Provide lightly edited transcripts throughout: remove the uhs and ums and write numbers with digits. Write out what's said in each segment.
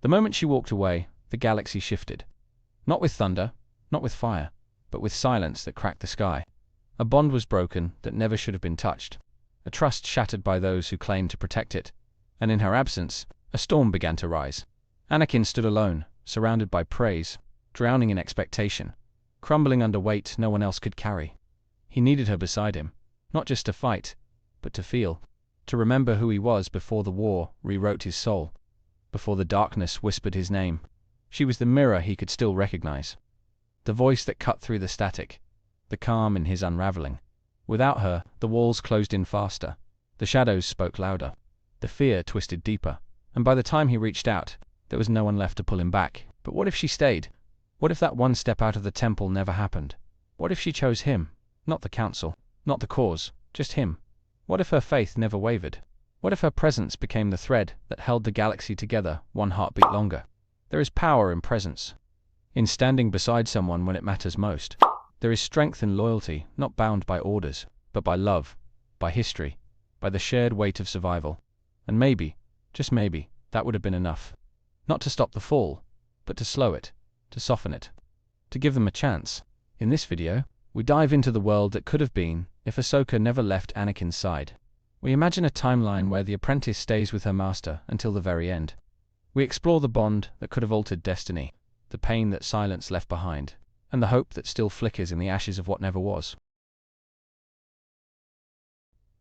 The moment she walked away, the galaxy shifted. Not with thunder, not with fire, but with silence that cracked the sky. A bond was broken that never should have been touched. A trust shattered by those who claimed to protect it. And in her absence, a storm began to rise. Anakin stood alone, surrounded by praise, drowning in expectation, crumbling under weight no one else could carry. He needed her beside him, not just to fight, but to feel, to remember who he was before the war rewrote his soul, before the darkness whispered his name. She was the mirror he could still recognize, the voice that cut through the static, the calm in his unraveling. Without her, the walls closed in faster, the shadows spoke louder, the fear twisted deeper, and by the time he reached out, there was no one left to pull him back. But what if she stayed? What if that one step out of the temple never happened? What if she chose him? Not the council, not the cause, just him. What if her faith never wavered? What if her presence became the thread that held the galaxy together one heartbeat longer? There is power in presence, in standing beside someone when it matters most. There is strength in loyalty, not bound by orders, but by love, by history, by the shared weight of survival. And maybe, just maybe, that would have been enough. Not to stop the fall, but to slow it, to soften it, to give them a chance. In this video, we dive into the world that could have been if Ahsoka never left Anakin's side. We imagine a timeline where the apprentice stays with her master until the very end. We explore the bond that could have altered destiny, the pain that silence left behind, and the hope that still flickers in the ashes of what never was.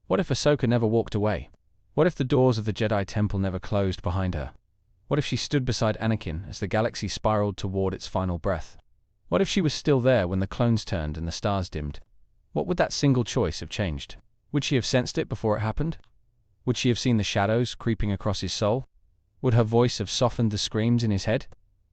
What if Ahsoka never walked away? What if the doors of the Jedi Temple never closed behind her? What if she stood beside Anakin as the galaxy spiraled toward its final breath? What if she was still there when the clones turned and the stars dimmed? What would that single choice have changed? Would she have sensed it before it happened? Would she have seen the shadows creeping across his soul? Would her voice have softened the screams in his head?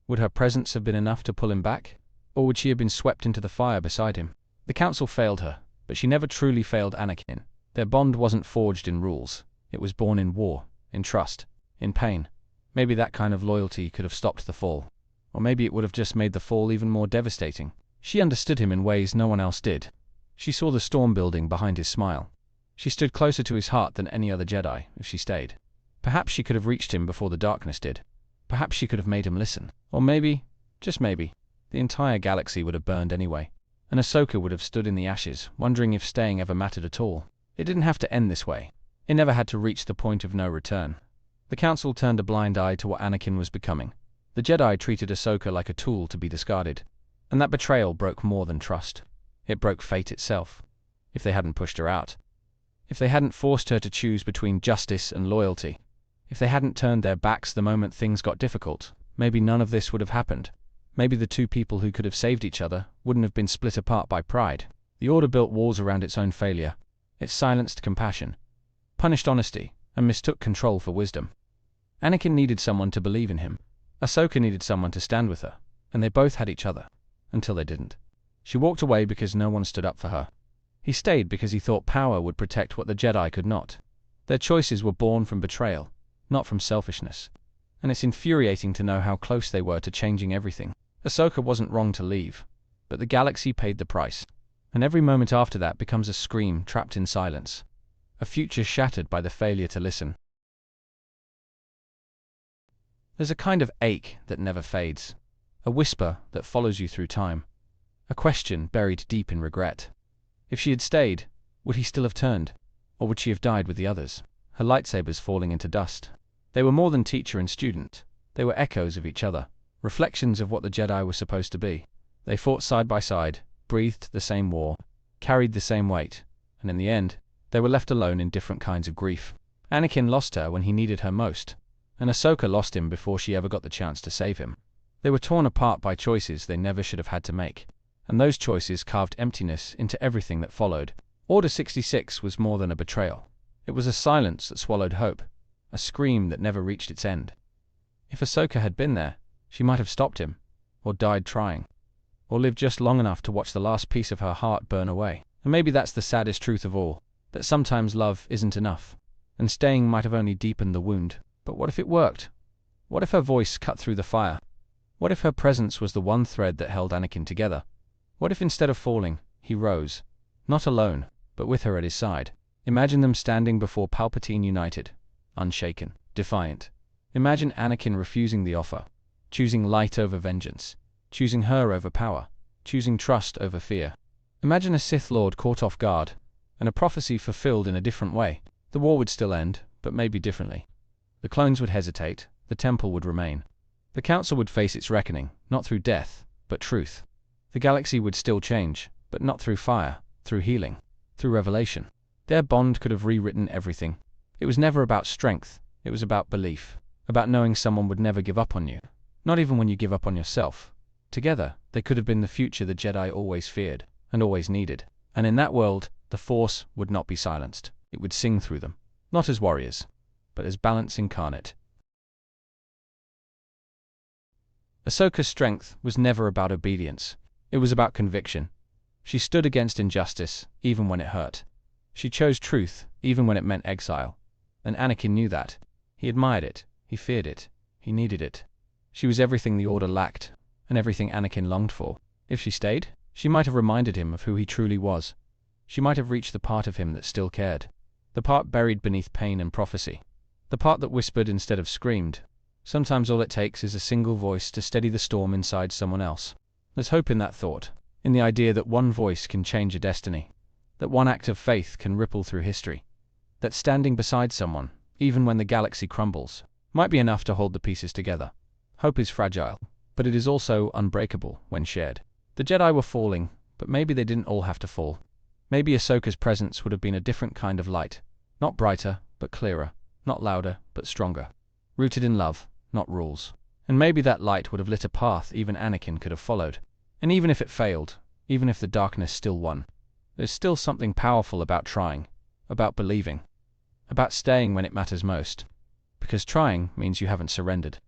Would her presence have been enough to pull him back? Or would she have been swept into the fire beside him? The council failed her, but she never truly failed Anakin. Their bond wasn't forged in rules. It was born in war, in trust, in pain. Maybe that kind of loyalty could have stopped the fall. Or maybe it would have just made the fall even more devastating. She understood him in ways no one else did. She saw the storm building behind his smile. She stood closer to his heart than any other Jedi, if she stayed. Perhaps she could have reached him before the darkness did. Perhaps she could have made him listen. Or maybe, just maybe, the entire galaxy would have burned anyway, and Ahsoka would have stood in the ashes, wondering if staying ever mattered at all. It didn't have to end this way. It never had to reach the point of no return. The council turned a blind eye to what Anakin was becoming. The Jedi treated Ahsoka like a tool to be discarded. And that betrayal broke more than trust. It broke fate itself. If they hadn't pushed her out. If they hadn't forced her to choose between justice and loyalty. If they hadn't turned their backs the moment things got difficult, maybe none of this would have happened. Maybe the two people who could have saved each other wouldn't have been split apart by pride. The Order built walls around its own failure. It silenced compassion, punished honesty, and mistook control for wisdom. Anakin needed someone to believe in him. Ahsoka needed someone to stand with her, and they both had each other, until they didn't. She walked away because no one stood up for her. He stayed because he thought power would protect what the Jedi could not. Their choices were born from betrayal, not from selfishness. And it's infuriating to know how close they were to changing everything. Ahsoka wasn't wrong to leave, but the galaxy paid the price. And every moment after that becomes a scream trapped in silence. A future shattered by the failure to listen. There's a kind of ache that never fades. A whisper that follows you through time. A question buried deep in regret. If she had stayed, would he still have turned? Or would she have died with the others, her lightsabers falling into dust? They were more than teacher and student. They were echoes of each other, reflections of what the Jedi were supposed to be. They fought side by side, breathed the same war, carried the same weight, and in the end, they were left alone in different kinds of grief. Anakin lost her when he needed her most, and Ahsoka lost him before she ever got the chance to save him. They were torn apart by choices they never should have had to make, and those choices carved emptiness into everything that followed. Order 66 was more than a betrayal. It was a silence that swallowed hope, a scream that never reached its end. If Ahsoka had been there, she might have stopped him, or died trying, or lived just long enough to watch the last piece of her heart burn away. And maybe that's the saddest truth of all, that sometimes love isn't enough, and staying might have only deepened the wound. But what if it worked? What if her voice cut through the fire? What if her presence was the one thread that held Anakin together? What if instead of falling, he rose, not alone, but with her at his side? Imagine them standing before Palpatine united, unshaken, defiant. Imagine Anakin refusing the offer, choosing light over vengeance, choosing her over power, choosing trust over fear. Imagine a Sith Lord caught off guard, and a prophecy fulfilled in a different way. The war would still end, but maybe differently. The clones would hesitate, the temple would remain. The council would face its reckoning, not through death, but truth. The galaxy would still change, but not through fire, through healing, through revelation. Their bond could have rewritten everything. It was never about strength, it was about belief, about knowing someone would never give up on you, not even when you give up on yourself. Together, they could have been the future the Jedi always feared, and always needed. And in that world, the Force would not be silenced. It would sing through them, not as warriors, but as balance incarnate. Ahsoka's strength was never about obedience. It was about conviction. She stood against injustice, even when it hurt. She chose truth, even when it meant exile. And Anakin knew that. He admired it. He feared it. He needed it. She was everything the Order lacked, and everything Anakin longed for. If she stayed, she might have reminded him of who he truly was. She might have reached the part of him that still cared. The part buried beneath pain and prophecy. The part that whispered instead of screamed. Sometimes all it takes is a single voice to steady the storm inside someone else. There's hope in that thought, in the idea that one voice can change a destiny, that one act of faith can ripple through history, that standing beside someone, even when the galaxy crumbles, might be enough to hold the pieces together. Hope is fragile, but it is also unbreakable when shared. The Jedi were falling, but maybe they didn't all have to fall. Maybe Ahsoka's presence would have been a different kind of light, not brighter, but clearer, not louder, but stronger, rooted in love, not rules. And maybe that light would have lit a path even Anakin could have followed. And even if it failed, even if the darkness still won, there's still something powerful about trying, about believing, about staying when it matters most. Because trying means you haven't surrendered,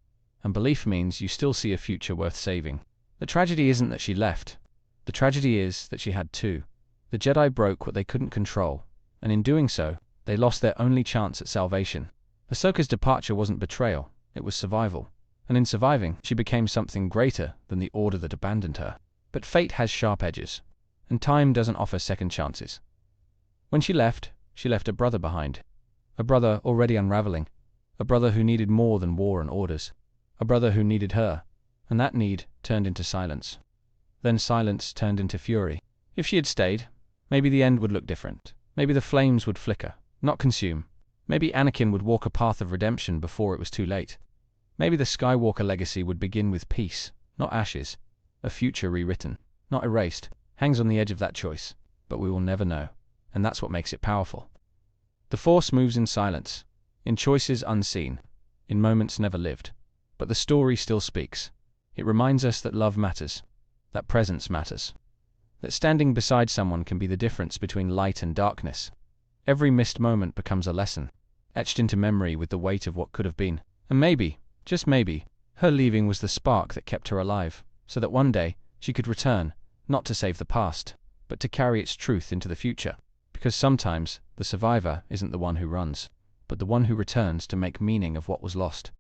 and belief means you still see a future worth saving. The tragedy isn't that she left. The tragedy is that she had to. The Jedi broke what they couldn't control, and in doing so, they lost their only chance at salvation. Ahsoka's departure wasn't betrayal, it was survival. And in surviving, she became something greater than the Order that abandoned her. But fate has sharp edges, and time doesn't offer second chances. When she left a brother behind. A brother already unraveling. A brother who needed more than war and orders. A brother who needed her, and that need turned into silence. Then silence turned into fury. If she had stayed, maybe the end would look different. Maybe the flames would flicker, not consume. Maybe Anakin would walk a path of redemption before it was too late. Maybe the Skywalker legacy would begin with peace, not ashes. A future rewritten, not erased, hangs on the edge of that choice. But we will never know, and that's what makes it powerful. The Force moves in silence, in choices unseen, in moments never lived. But the story still speaks. It reminds us that love matters, that presence matters, that standing beside someone can be the difference between light and darkness. Every missed moment becomes a lesson, etched into memory with the weight of what could have been. And maybe, just maybe, her leaving was the spark that kept her alive, so that one day she could return, not to save the past, but to carry its truth into the future. Because sometimes the survivor isn't the one who runs, but the one who returns to make meaning of what was lost.